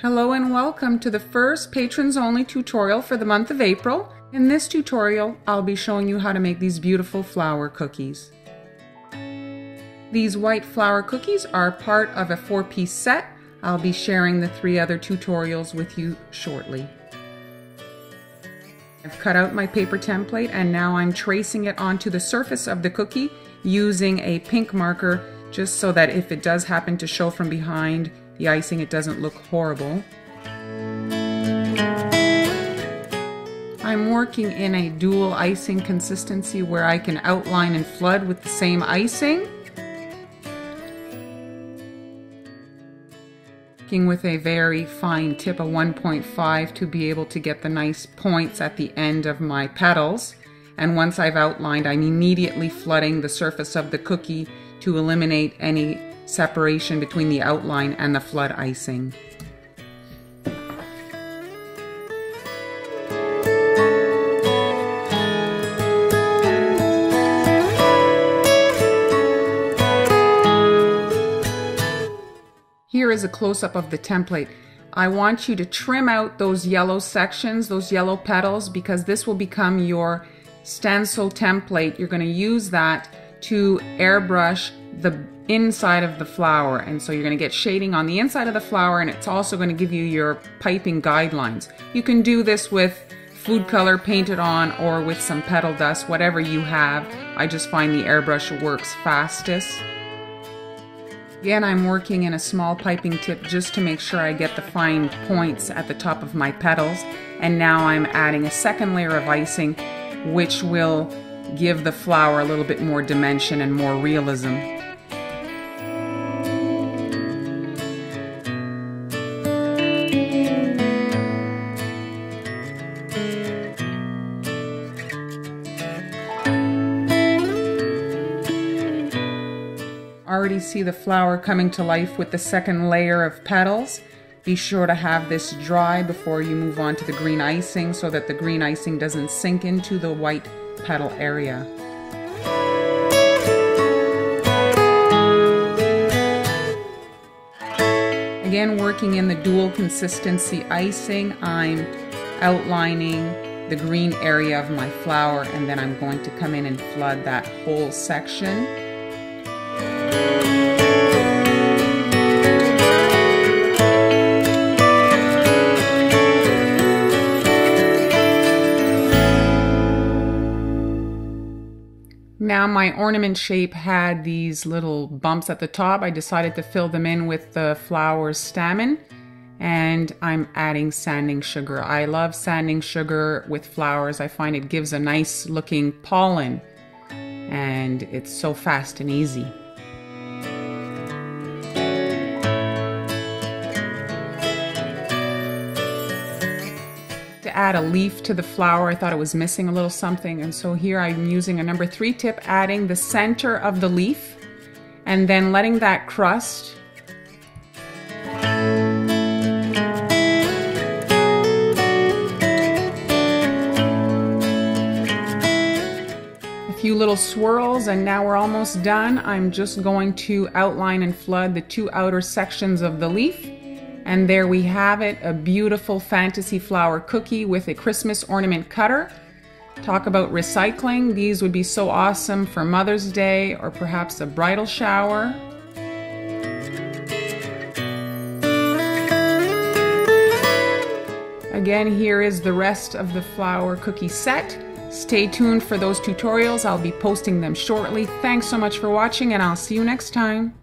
Hello and welcome to the first patrons only tutorial for the month of April. In this tutorial, I'll be showing you how to make these beautiful flower cookies. These white flower cookies are part of a 4-piece set. I'll be sharing the 3 other tutorials with you shortly. I've cut out my paper template and now I'm tracing it onto the surface of the cookie using a pink marker just so that if it does happen to show from behind the icing, it doesn't look horrible. I'm working in a dual icing consistency where I can outline and flood with the same icing. Working with a very fine tip, a 1.5, to be able to get the nice points at the end of my petals. And once I've outlined, I'm immediately flooding the surface of the cookie to eliminate any separation between the outline and the flood icing. Here is a close-up of the template. I want you to trim out those yellow sections, those yellow petals, because this will become your stencil template. You're going to use that to airbrush the inside of the flower, and so you're going to get shading on the inside of the flower, and it's also going to give you your piping guidelines. You can do this with food color painted on or with some petal dust, whatever you have. I just find the airbrush works fastest. Again, I'm working in a small piping tip just to make sure I get the fine points at the top of my petals, and now I'm adding a second layer of icing which will give the flower a little bit more dimension and more realism. Already see the flower coming to life with the second layer of petals. Be sure to have this dry before you move on to the green icing so that the green icing doesn't sink into the white petal area. Again, working in the dual consistency icing, I'm outlining the green area of my flower, and then I'm going to come in and flood that whole section. Now my ornament shape had these little bumps at the top. I decided to fill them in with the flower's stamen, and I'm adding sanding sugar. I love sanding sugar with flowers. I find it gives a nice looking pollen, and it's so fast and easy. To add a leaf to the flower, I thought it was missing a little something, and so here I'm using a number 3 tip, adding the center of the leaf and then letting that crust. A few little swirls, and now we're almost done. I'm just going to outline and flood the 2 outer sections of the leaf. And there we have it, a beautiful fantasy flower cookie with a Christmas ornament cutter. Talk about recycling. These would be so awesome for Mother's Day or perhaps a bridal shower. Again, here is the rest of the flower cookie set. Stay tuned for those tutorials. I'll be posting them shortly. Thanks so much for watching, and I'll see you next time.